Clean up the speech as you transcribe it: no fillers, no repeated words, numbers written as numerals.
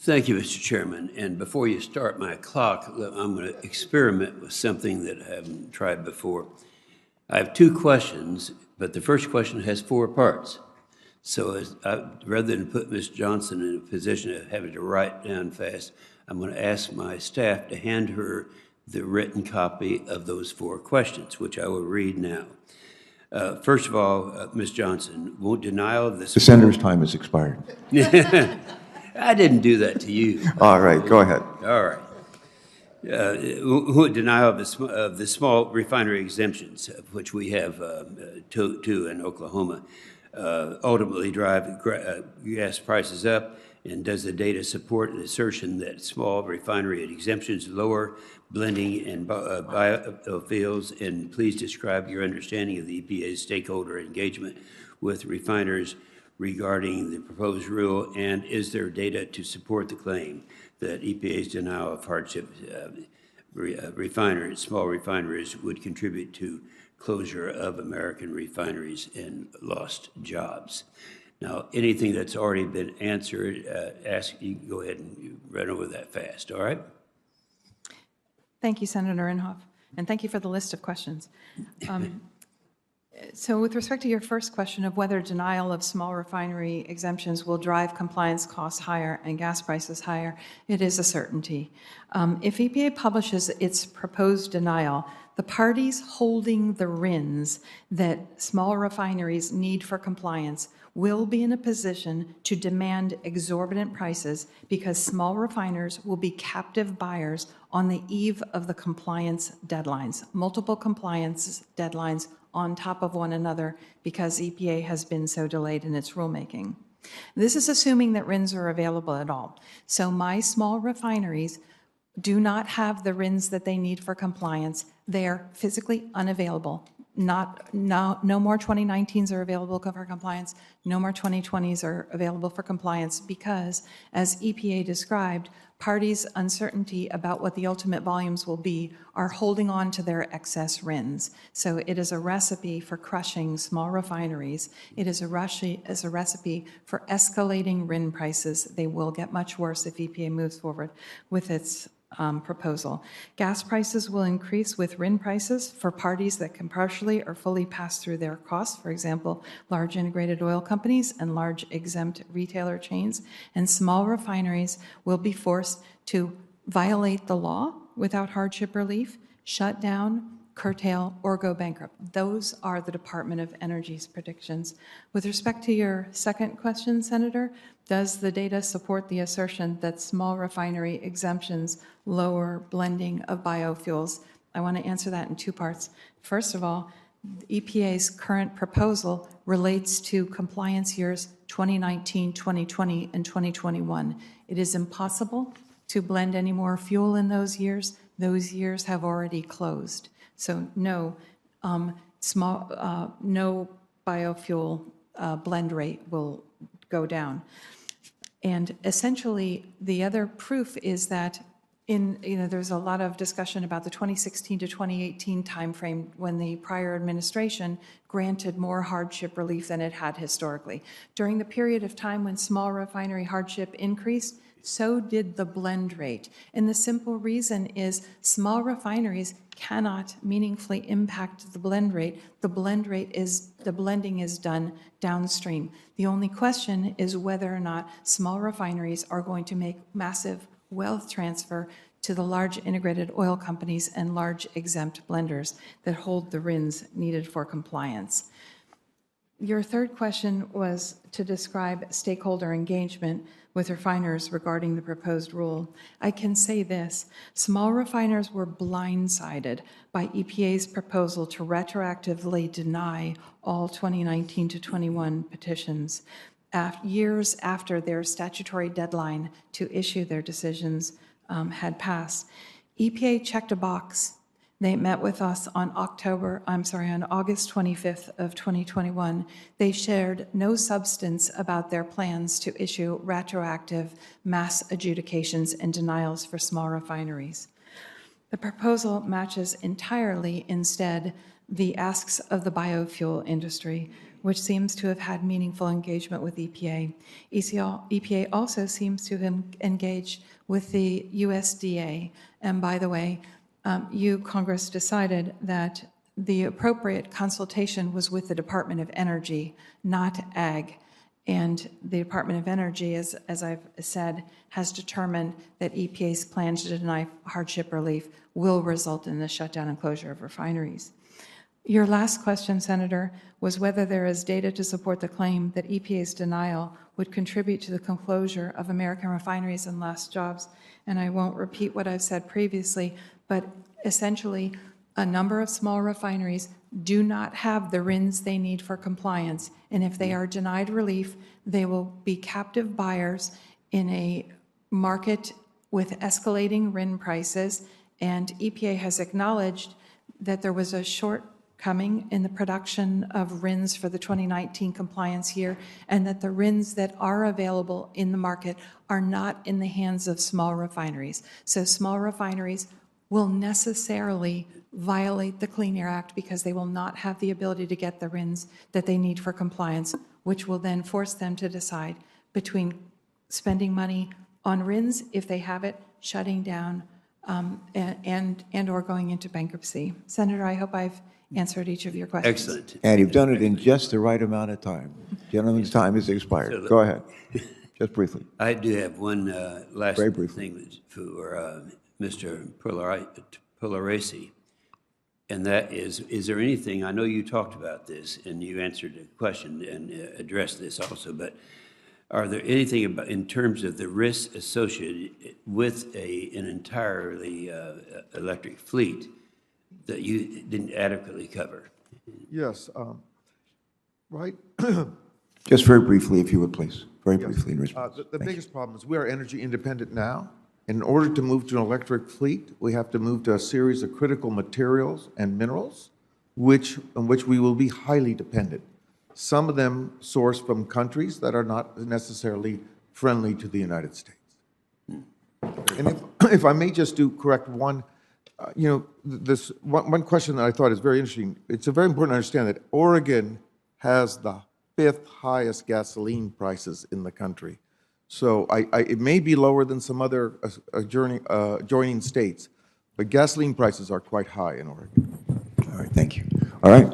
Thank you, Mr. Chairman. And before you start my clock, I'm going to experiment with something that I haven't tried before. I have two questions, but the first question has four parts. So rather than put Ms. Johnson in a position of having to write down fast, I'm going to ask my staff to hand her the written copy of those four questions, which I will read now. First of all, Ms. Johnson, won't denial of this... The senator's time has expired. I didn't do that to you. All right, go ahead. All right. Denial of the small refinery exemptions, of which we have two in Oklahoma, ultimately drive gas prices up? And does the data support an assertion that small refinery exemptions lower blending and biofuels? And please describe your understanding of the EPA's stakeholder engagement with refiners regarding the proposed rule, and is there data to support the claim that EPA's denial of hardship small refineries would contribute to closure of American refineries and lost jobs? Now, anything that's already been answered, you can go ahead and run over that fast, all right? Thank you, Senator Inhofe, and thank you for the list of questions. So with respect to your first question of whether denial of small refinery exemptions will drive compliance costs higher and gas prices higher, it is a certainty. If EPA publishes its proposed denial, the parties holding the RINs that small refineries need for compliance will be in a position to demand exorbitant prices because small refiners will be captive buyers on the eve of the compliance deadlines, multiple compliance deadlines on top of one another because EPA has been so delayed in its rulemaking. This is assuming that RINs are available at all. So my small refineries do not have the RINs that they need for compliance. They are physically unavailable. No more 2019s are available for compliance. No more 2020s are available for compliance because, as EPA described, parties' uncertainty about what the ultimate volumes will be are holding on to their excess RINs. So it is a recipe for crushing small refineries. It is a recipe for escalating RIN prices. They will get much worse if EPA moves forward with its proposal. Gas prices will increase with RIN prices for parties that can partially or fully pass through their costs, for example, large integrated oil companies and large exempt retailer chains, and small refineries will be forced to violate the law without hardship relief, shut down, curtail, or go bankrupt. Those are the Department of Energy's predictions. With respect to your second question, Senator, does the data support the assertion that small refinery exemptions lower blending of biofuels? I want to answer that in two parts. First of all, EPA's current proposal relates to compliance years 2019, 2020, and 2021. It is impossible to blend any more fuel in those years. Those years have already closed. So no, no biofuel blend rate will go down. And essentially, the other proof is that there's a lot of discussion about the 2016 to 2018 timeframe when the prior administration granted more hardship relief than it had historically. During the period of time when small refinery hardship increased, so did the blend rate. And the simple reason is small refineries cannot meaningfully impact the blend rate. The blending is done downstream. The only question is whether or not small refineries are going to make massive wealth transfer to the large integrated oil companies and large exempt blenders that hold the RINs needed for compliance. Your third question was to describe stakeholder engagement with refiners regarding the proposed rule. I can say this: small refiners were blindsided by EPA's proposal to retroactively deny all 2019 to 21 petitions years after their statutory deadline to issue their decisions had passed. EPA checked a box. They met with us on August 25th of 2021. They shared no substance about their plans to issue retroactive mass adjudications and denials for small refineries. The proposal matches entirely instead the asks of the biofuel industry. which seems to have had meaningful engagement with EPA. EPA also seems to have engaged with the USDA. And by the way, Congress decided that the appropriate consultation was with the Department of Energy, not Ag. And the Department of Energy, as I've said, has determined that EPA's plan to deny hardship relief will result in the shutdown and closure of refineries. Your last question, Senator, was whether there is data to support the claim that EPA's denial would contribute to the closure of American refineries and lost jobs. And I won't repeat what I've said previously, but essentially, a number of small refineries do not have the RINs they need for compliance, and if they are denied relief, they will be captive buyers in a market with escalating RIN prices, and EPA has acknowledged that there was a shortcoming in the production of RINs for the 2019 compliance year, and that the RINs that are available in the market are not in the hands of small refineries. So small refineries will necessarily violate the Clean Air Act because they will not have the ability to get the RINs that they need for compliance, which will then force them to decide between spending money on RINs, if they have it, shutting down, and or going into bankruptcy. Senator, I hope I've answered each of your questions. Excellent. And you've done it in just the right amount of time. Gentleman's time is expired. Go ahead. Just briefly. I do have one last Very briefly. thing for Mr. Polaresi, and that is there anything, I know you talked about this and you answered the question and addressed this also, but are there anything about, in terms of the risks associated with an entirely electric fleet that you didn't adequately cover? Yes, right. Just very briefly, if you would, please. Very briefly in response. The Thank you. biggest problem is we are energy independent now. In order to move to an electric fleet, we have to move to a series of critical materials and minerals, on which we will be highly dependent. Some of them sourced from countries that are not necessarily friendly to the United States. And if I may just correct one, this one question that I thought is very interesting. It's very important to understand that Oregon has the 5th highest gasoline prices in the country. So it may be lower than some other adjoining states, but gasoline prices are quite high in Oregon. All right, thank you. All right.